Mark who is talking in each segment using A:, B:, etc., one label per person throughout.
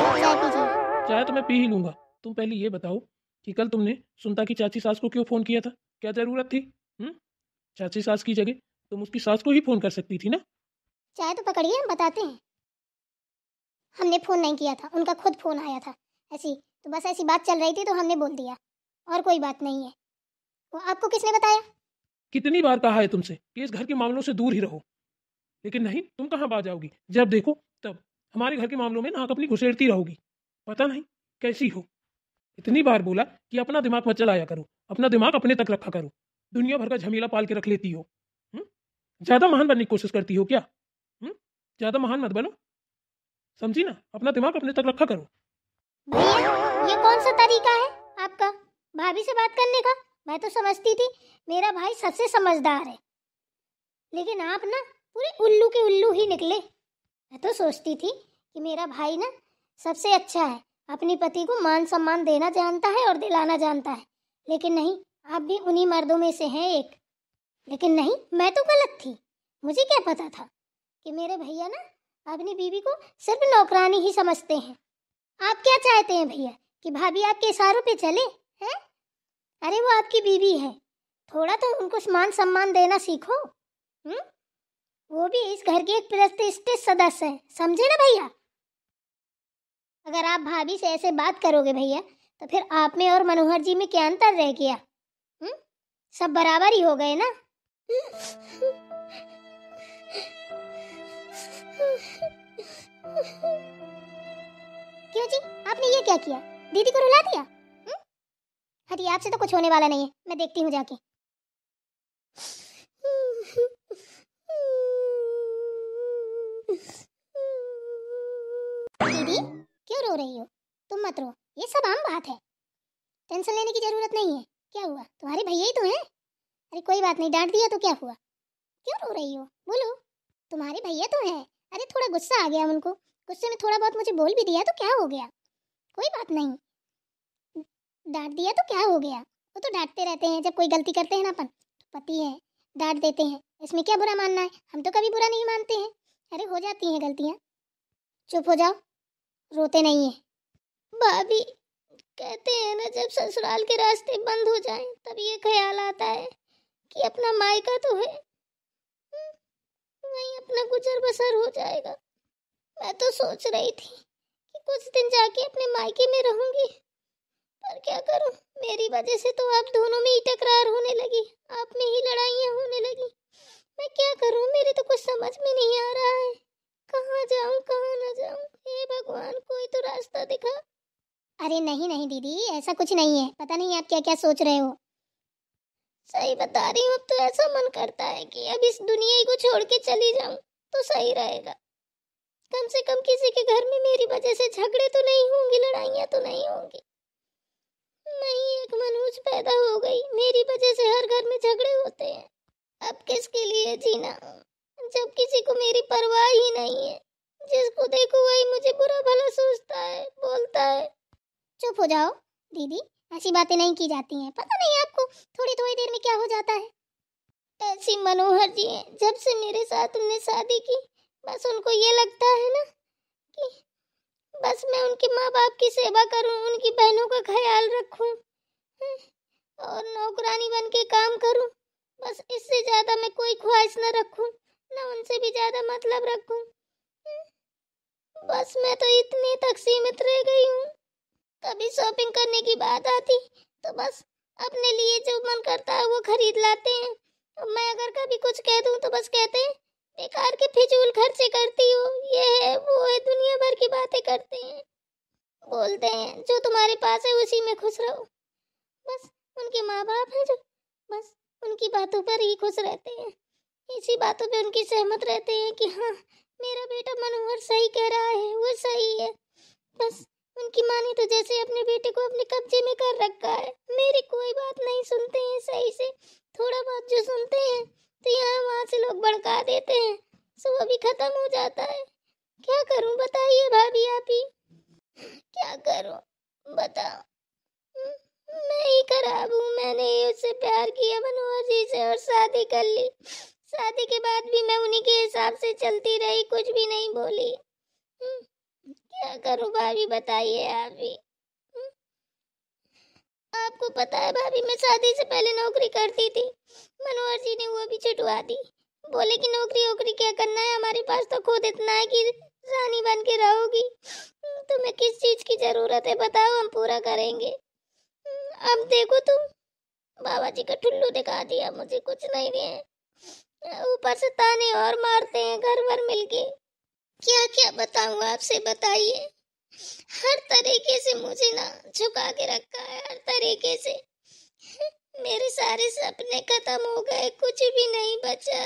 A: चाय पीजिए।
B: चाय तो मैं पी ही लूँगा। तुम पहले ये बताओ कि कल तुमने सुनता की चाची सास को क्यों फ़ोन किया था? क्या ज़रूरत थी? चाची सास की जगह तुम उसकी सास को ही फ़ोन कर सकती थी ना?
A: चाय तो पकड़िए, हम बताते हैं। हमने फ़ोन नहीं किया था, उनका खुद फ़ोन आया था। ऐसी बात चल रही थी तो हमने बोल दिया, और कोई बात नहीं है। वो आपको किसने बताया?
B: कितनी बार कहा है तुमसे कि इस घर के मामलों से दूर ही रहो, लेकिन नहीं, तुम कहाँ बाज जाओगी? जब देखो तब हमारे घर के मामलों में नाक अपनी घुसेड़ती रहोगी। पता नहीं कैसी हो। इतनी बार बोला कि अपना दिमाग मत चलाया करो, अपना दिमाग अपने तक रखा करो। दुनिया भर का झमेला पाल के रख लेती हो। ज़्यादा महान बनने की कोशिश करती हो क्या? ज़्यादा महान मत बनो, समझी ना? अपना दिमाग अपने तक रखा करो।
A: भैया, ये कौन सा तरीका है आपका भाभी से बात करने का? मैं तो समझती थी मेरा भाई सबसे समझदार है, लेकिन आप ना पूरे उल्लू के उल्लू ही निकले। मैं तो सोचती थी कि मेरा भाई ना सबसे अच्छा है, अपनी पति को मान सम्मान देना जानता है और दिलाना जानता है, लेकिन नहीं, आप भी उन्हीं मर्दों में से हैं एक। लेकिन नहीं, मैं तो गलत थी। मुझे क्या पता था कि मेरे भैया ना अपनी बीवी को सिर्फ नौकरानी ही समझते हैं। आप क्या चाहते हैं भैया, कि भाभी आपके इशारों पे चले हैं? अरे वो आपकी बीवी है, थोड़ा तो उनको मान सम्मान देना सीखो। वो भी इस घर के एक प्रतिष्ठित सदस्य है, समझे ना भैया? अगर आप भाभी से ऐसे बात करोगे भैया, तो फिर आप में और मनोहर जी में क्या अंतर रह गया? सब बराबर ही हो गए ना। क्यों जी, आपने ये क्या किया? दीदी को रुला दिया? हटिए, आपसे तो कुछ होने वाला नहीं है, मैं देखती हूँ जाके। दीदी, क्यों रो रही हो? तुम मत रो, ये सब आम बात है, टेंशन लेने की जरूरत नहीं है। क्या हुआ? तुम्हारे भैया ही तो हैं। अरे कोई बात नहीं, डांट दिया तो क्या हुआ? क्यों रो रही हो? बोलो। तुम्हारे भैया तो हैं। अरे थोड़ा गुस्सा आ गया उनको, गुस्से में थोड़ा बहुत मुझे बोल भी दिया तो क्या हो गया? कोई बात नहीं, डांट दिया तो क्या हो गया? वो तो डांटते रहते हैं, जब कोई गलती करते हैं ना अपन, तो पति है, डांट देते हैं, इसमें क्या बुरा मानना है? हम तो कभी बुरा नहीं मानते हैं। अरे हो जाती हैं गलतियाँ। चुप हो जाओ, रोते नहीं है। भाभी, कहते हैं ना, जब ससुराल के रास्ते बंद हो जाएं तब ये ख्याल आता है कि अपना मायका तो है, वहीं अपना गुजर बसर हो जाएगा। मैं तो सोच रही थी कि कुछ दिन जाके अपने मायके में रहूंगी, पर क्या करूं, मेरी वजह से तो आप दोनों में ही टकरार होने लगी, आप में ही लड़ाइयाँ होने लगी। मैं क्या करूं, मेरे तो कुछ समझ में नहीं आ रहा है, कहाँ जाऊं कहाँ न जाऊं। हे भगवान, कोई तो रास्ता दिखा। अरे नहीं नहीं दीदी, ऐसा कुछ नहीं है, पता नहीं आप क्या क्या सोच रहे हो। सही बता रही हूँ, अब तो ऐसा मन करता है कि अब इस दुनिया ही को छोड़ के चली जाऊं तो सही रहेगा। कम से कम किसी के घर में मेरी वजह से झगड़े तो नहीं होंगे, लड़ाइयाँ तो नहीं होंगी। नहीं, एक मनहूस पैदा हो गई, मेरी वजह से हर घर में झगड़े होते हैं। अब किसके लिए जीना, जब किसी को मेरी परवाह ही नहीं है। जिसको देखो वही मुझे बुरा भला सोचता है, बोलता है। चुप हो जाओ दीदी, ऐसी बातें नहीं की जाती हैं, पता नहीं आपको थोड़ी थोड़ी देर में क्या हो जाता है। ऐसी मनोहर जी हैं, जब से मेरे साथ उनने शादी की, बस उनको ये लगता है ना कि बस मैं उनके माँ बाप की सेवा करूं, उनकी बहनों का ख्याल रखूं और नौकरानी बन के काम करूं। बस इससे ज्यादा मैं कोई ख्वाहिश न रखूं, न उनसे भी ज्यादा मतलब रखूं। बस मैं तो इतने तक सीमित रह गई हूँ। कभी शॉपिंग करने की बात आती तो बस अपने लिए जो मन करता है वो खरीद लाते हैं। मैं अगर कभी कुछ कह दूं तो बस कहते हैं बेकार के फिजूल खर्चे करती हो, ये है वो है, दुनिया भर की बातें करते हैं। बोलते हैं जो तुम्हारे पास है उसी में खुश रहो। बस उनके माँ बाप हैं जो बस उनकी बातों पर ही खुश रहते हैं, इसी बातों पे उनकी सहमत रहते हैं कि हाँ मेरा बेटा मनोहर सही कह रहा है, वो सही है। बस उनकी माँ ने तो जैसे अपने बेटे को अपने कब्जे में कर रखा है, मेरी कोई बात नहीं सुनते हैं सही से। थोड़ा बहुत जो सुनते हैं तो यहाँ वहाँ से लोग भड़का देते हैं, सो वो भी खत्म हो जाता है। क्या करूं बताइए भाभी, आप ही क्या करूं बताओ। मैं ही खराब हूँ, मैंने उससे प्यार किया मनोहर जी से और शादी कर ली। शादी के बाद भी मैं उन्हीं के हिसाब से चलती रही, कुछ भी नहीं बोली। क्या करूं भाभी, बताइए आप ही। आपको पता है भाभी, मैं शादी से पहले नौकरी करती थी। मनोहर जी ने वो भी छुटवा दी। बोले कि नौकरी वोकरी क्या करना है, हमारे पास तो खुद इतना है कि रानी बन के रहोगी। तुम्हें किस चीज की जरूरत है बताओ, हम पूरा करेंगे। अब देखो तुम, बाबा जी का ठुल्लू दिखा दिया, मुझे कुछ नहीं है। ऊपर से ताने और मारते हैं घर भर मिलके। क्या क्या बताऊं आपसे, बताइए। हर तरीके से मुझे ना झुका के रखा है, हर तरीके से। मेरे सारे सपने खत्म हो गए, कुछ भी नहीं बचा।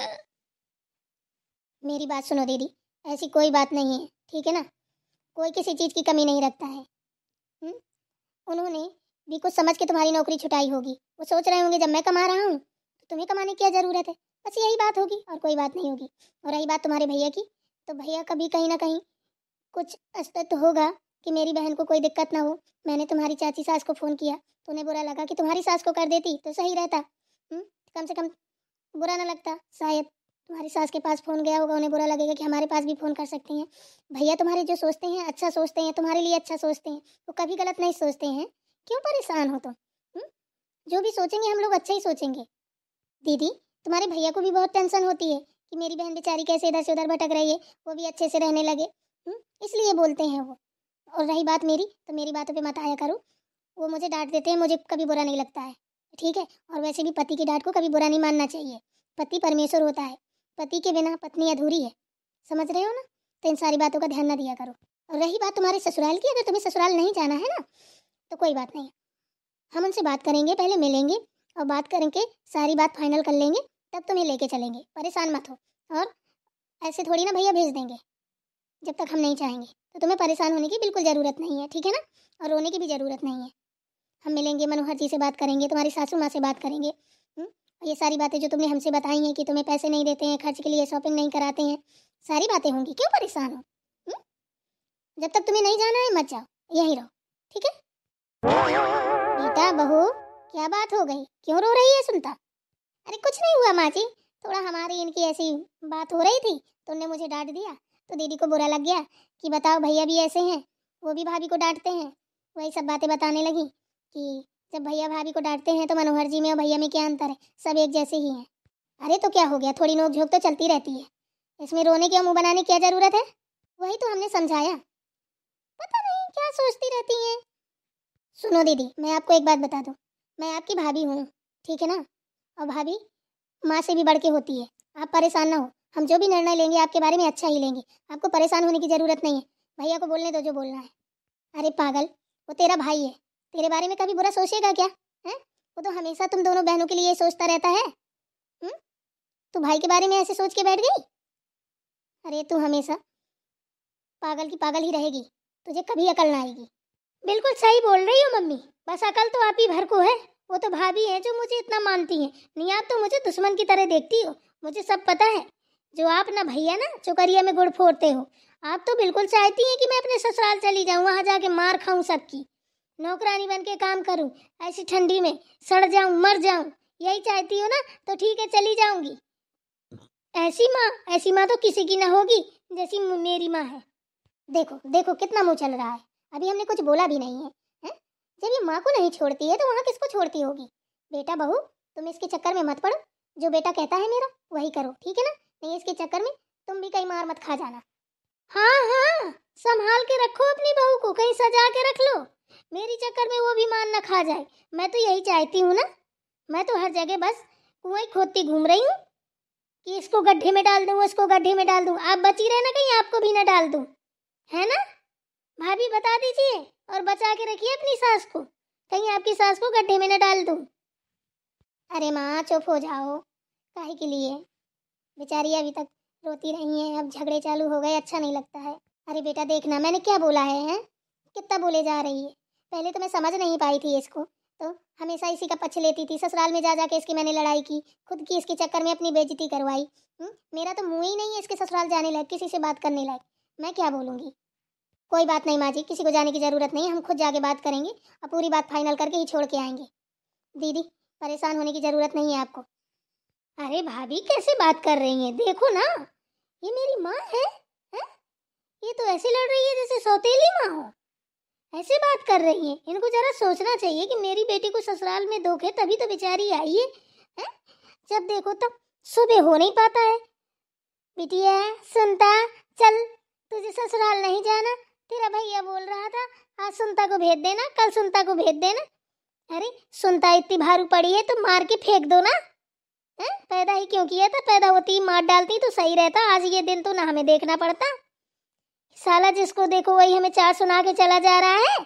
A: मेरी बात सुनो दीदी, ऐसी कोई बात नहीं है, ठीक है ना। कोई किसी चीज की कमी नहीं रखता है। उन्होंने भी कुछ समझ के तुम्हारी नौकरी छुटाई होगी। वो सोच रहे होंगे जब मैं कमा रहा हूँ तो तुम्हें कमाने की क्या जरूरत है। बस यही बात होगी और कोई बात नहीं होगी। और रही बात तुम्हारे भैया की, तो भैया का भी कहीं ना कहीं कुछ अस्तित्व होगा कि मेरी बहन को कोई दिक्कत ना हो। मैंने तुम्हारी चाची सास को फ़ोन किया तो उन्हें बुरा लगा कि तुम्हारी सास को कर देती तो सही रहता। कम से कम बुरा ना लगता। शायद तुम्हारी सास के पास फ़ोन गया होगा, उन्हें बुरा लगेगा कि हमारे पास भी फ़ोन कर सकते हैं। भैया तुम्हारे जो सोचते हैं अच्छा सोचते हैं, तुम्हारे लिए अच्छा सोचते हैं, वो कभी गलत नहीं सोचते हैं। क्यों परेशान हो तुम? जो भी सोचेंगे हम लोग अच्छा ही सोचेंगे। दीदी, तुम्हारे भैया को भी बहुत टेंशन होती है कि मेरी बहन बेचारी कैसे इधर से उधर भटक रही है, वो भी अच्छे से रहने लगे। इसलिए बोलते हैं वो। और रही बात मेरी, तो मेरी बातों पे मत आया करो। वो मुझे डांट देते हैं, मुझे कभी बुरा नहीं लगता है, ठीक है। और वैसे भी पति की डांट को कभी बुरा नहीं मानना चाहिए। पति परमेश्वर होता है, पति के बिना पत्नी अधूरी है, समझ रहे हो ना। तो इन सारी बातों का ध्यान न दिया करो। और रही बात तुम्हारे ससुराल की, अगर तुम्हें ससुराल नहीं जाना है ना तो कोई बात नहीं, हम उनसे बात करेंगे, पहले मिलेंगे और बात करके सारी बात फाइनल कर लेंगे, तब तुम्हें लेके चलेंगे। परेशान मत हो। और ऐसे थोड़ी ना भैया भेज देंगे जब तक हम नहीं चाहेंगे। तो तुम्हें परेशान होने की बिल्कुल ज़रूरत नहीं है, ठीक है ना। और रोने की भी ज़रूरत नहीं है। हम मिलेंगे, मनोहर जी से बात करेंगे, तुम्हारी सासू माँ से बात करेंगे। और ये सारी बातें जो तुमने हमसे बताई हैं कि तुम्हें पैसे नहीं देते हैं, खर्च के लिए शॉपिंग नहीं कराते हैं, सारी बातें होंगी। क्यों परेशान हो? हुँ? जब तक तुम्हें नहीं जाना है मत जाओ, यहीं रहो, ठीक है। बेटा बहू, क्या बात हो गई, क्यों रो रही है सुनता? अरे कुछ नहीं हुआ माँ जी, थोड़ा हमारी इनकी ऐसी बात हो रही थी तो उनने मुझे डांट दिया, तो दीदी को बुरा लग गया कि बताओ भैया भी ऐसे हैं, वो भी भाभी को डांटते हैं। वही सब बातें बताने लगी कि जब भैया भाभी को डांटते हैं तो मनोहर जी में और भैया में क्या अंतर है, सब एक जैसे ही हैं। अरे तो क्या हो गया, थोड़ी नोक झोंक तो चलती रहती है, इसमें रोने की और मुँह बनाने की क्या ज़रूरत है। वही तो हमने समझाया, पता नहीं क्या सोचती रहती हैं। सुनो दीदी, मैं आपको एक बात बता दूं, मैं आपकी भाभी हूँ, ठीक है ना। और भाभी माँ से भी बढ़ के होती है। आप परेशान ना हो, हम जो भी निर्णय लेंगे आपके बारे में अच्छा ही लेंगे, आपको परेशान होने की ज़रूरत नहीं है। भैया को बोलने दो जो बोलना है। अरे पागल, वो तेरा भाई है, तेरे बारे में कभी बुरा सोचेगा क्या है? वो तो हमेशा तुम दोनों बहनों के लिए सोचता रहता है। तू भाई के बारे में ऐसे सोच के बैठ गई? अरे तू हमेशा पागल की पागल ही रहेगी, तुझे कभी अकल ना आएगी। बिल्कुल सही बोल रही हो मम्मी, बस अकल तो आप ही भर को है। वो तो भाभी है जो मुझे इतना मानती हैं, नहीं आप तो मुझे दुश्मन की तरह देखती हो। मुझे सब पता है। जो आप ना भैया ना चुकरिया में गुड़ फोड़ते हो, आप तो बिल्कुल चाहती हैं कि मैं अपने ससुराल चली जाऊं, वहां जाके मार खाऊं सबकी, नौकरानी बन के काम करूं, ऐसी ठंडी में सड़ जाऊं मर जाऊं। यही चाहती हो ना, तो ठीक है चली जाऊंगी। ऐसी माँ तो किसी की ना होगी जैसी मेरी माँ है। देखो देखो कितना मुंह चल रहा है, अभी हमने कुछ बोला भी नहीं है, हैं? जब ये माँ को नहीं छोड़ती है तो वहाँ किसको छोड़ती होगी? बेटा बहू, तुम इसके चक्कर में मत पड़ो, जो बेटा कहता है मेरा वही करो, ठीक है ना। नहीं इसके चक्कर में तुम भी कहीं मार मत खा जाना। हाँ हाँ, संभाल के रखो अपनी बहू को, कहीं सजा के रख लो, मेरी चक्कर में वो भी मार ना खा जाए। मैं तो यही चाहती हूँ ना, मैं तो हर जगह बस कुएं खोदती घूम रही हूँ कि इसको गड्ढे में डाल दूँ, उसको गड्ढे में डाल दूँ। आप बची रहना, कहीं आपको भी ना डाल दूँ, है ना। भाभी बता दीजिए और बचा के रखिए अपनी सास को, कहीं आपकी सास को गड्ढे में न डाल दूं। अरे माँ चुप हो जाओ, काहे के लिए? बेचारी अभी तक रोती रही है, अब झगड़े चालू हो गए, अच्छा नहीं लगता है। अरे बेटा देखना मैंने क्या बोला है? कितना बोले जा रही है। पहले तो मैं समझ नहीं पाई थी इसको, तो हमेशा इसी का पक्ष लेती थी, ससुराल में जा जाके इसकी मैंने लड़ाई की, खुद की इसके चक्कर में अपनी बेइज्जती करवाई। मेरा तो मुँह ही नहीं है इसके ससुराल जाने लायक, किसी से बात करने लायक। मैं क्या बोलूँगी? कोई बात नहीं माँ जी, किसी को जाने की ज़रूरत नहीं, हम खुद जाके बात करेंगे और पूरी बात फाइनल करके ही छोड़ के आएंगे। दीदी परेशान होने की ज़रूरत नहीं है आपको। अरे भाभी कैसे बात कर रही हैं, देखो ना ये मेरी माँ है? ये तो ऐसे लड़ रही है जैसे सौतेली माँ हो, ऐसे बात कर रही है। इनको जरा सोचना चाहिए कि मेरी बेटी को ससुराल में दुख है तभी तो बेचारी आई है, हैं? जब देखो तब सुबह हो नहीं पाता है। बिटिया सुनता, चल तुझे ससुराल नहीं जाना, तेरा भैया बोल रहा था आज सुनता को भेज देना, कल सुनता को भेज देना। अरे सुनता इतनी भारू पड़ी है तो मार के फेंक दो ना, हैं? पैदा ही क्यों किया था, पैदा होती मार डालती तो सही रहता। आज ये दिन तो ना हमें देखना पड़ता। साला जिसको देखो वही हमें चार सुना के चला जा रहा है।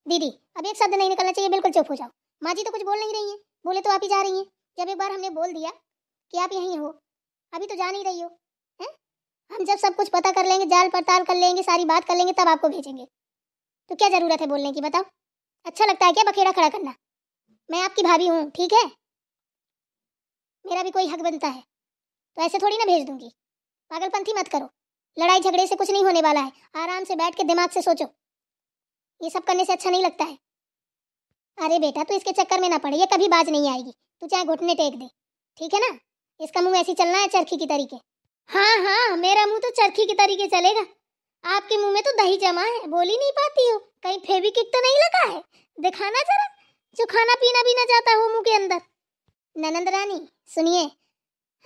A: दीदी अब एक शब्द नहीं निकलना चाहिए, बिल्कुल चुप हो जाओ। माँ जी तो कुछ बोल नहीं रही हैं, बोले तो आप ही जा रही हैं। जब एक बार हमने बोल दिया कि आप यहीं हो, अभी तो जा नहीं रही हो, हैं? हम जब सब कुछ पता कर लेंगे, जाल पड़ताल कर लेंगे, सारी बात कर लेंगे, तब आपको भेजेंगे। तो क्या जरूरत है बोलने की, बताओ? अच्छा लगता है क्या बखेड़ा खड़ा करना? मैं आपकी भाभी हूँ, ठीक है? मेरा भी कोई हक बनता है, तो ऐसे थोड़ी ना भेज दूंगी। पागलपंथी मत करो, लड़ाई झगड़े से कुछ नहीं होने वाला है। आराम से बैठ के दिमाग से सोचो, ये सब करने से अच्छा नहीं लगता है। अरे बेटा तू इसके चक्कर में ना पड़े, ये कभी बाज नहीं आएगी, तू चाहे घुटने टेक दे, ठीक है ना? इसका मुंह ऐसे चलना है चरखी की तरीके। हाँ हाँ मेरा मुंह तो चरखी की तरीके चलेगा, आपके मुंह में तो दही जमा है, बोल ही नहीं पाती हो। कहीं फेविक्विक तो नहीं लगा है? दिखाना जरा, जो खाना पीना भी ना जाता हो मुंह के अंदर। ननंद रानी सुनिए,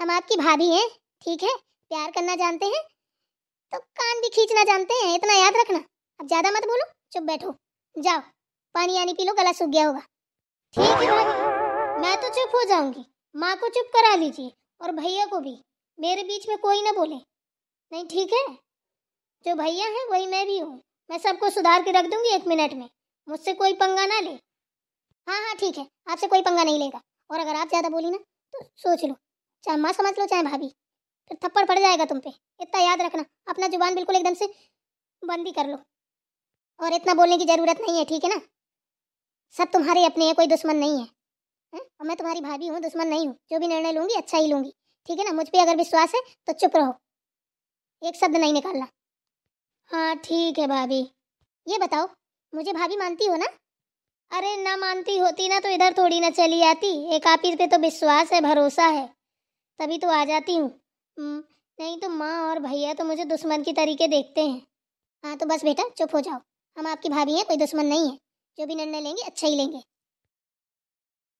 A: हम आपकी भाभी हैं, ठीक है? प्यार करना जानते हैं तो कान भी खींचना जानते हैं, इतना याद रखना। अब ज्यादा मत बोलो, चुप बैठो, जाओ पानी आनी पी लो, गला सूख गया होगा। ठीक है भाभी, मैं तो चुप हो जाऊंगी, माँ को चुप करा लीजिए और भैया को भी, मेरे बीच में कोई ना बोले, नहीं ठीक है? जो भैया है वही मैं भी हूँ, मैं सबको सुधार के रख दूंगी 1 मिनट में, मुझसे कोई पंगा ना ले। हाँ हाँ ठीक है, आपसे कोई पंगा नहीं लेगा। और अगर आप ज्यादा बोली ना तो सोच लो, चाहे माँ समझ लो चाहे भाभी, फिर थप्पड़ पड़ जाएगा तुम पे, इतना याद रखना। अपना जुबान बिल्कुल एकदम से बंदी कर लो, और इतना बोलने की जरूरत नहीं है, ठीक है ना? सब तुम्हारे अपने हैं, कोई दुश्मन नहीं है, हैं? और मैं तुम्हारी भाभी हूँ, दुश्मन नहीं हूँ। जो भी निर्णय लूंगी अच्छा ही लूंगी, ठीक है ना? मुझ पे अगर विश्वास है तो चुप रहो, एक शब्द नहीं निकालना। हाँ ठीक है भाभी। ये बताओ मुझे भाभी मानती हो ना? अरे ना मानती होती ना तो इधर थोड़ी ना चली आती, एक आप ही पे तो विश्वास है, भरोसा है, तभी तो आ जाती हूँ। नहीं तो माँ और भैया तो मुझे दुश्मन की तरीके देखते हैं। हाँ तो बस बेटा चुप हो जाओ, हम आपकी भाभी हैं, कोई दुश्मन नहीं है। जो भी निर्णय लेंगे अच्छा ही लेंगे।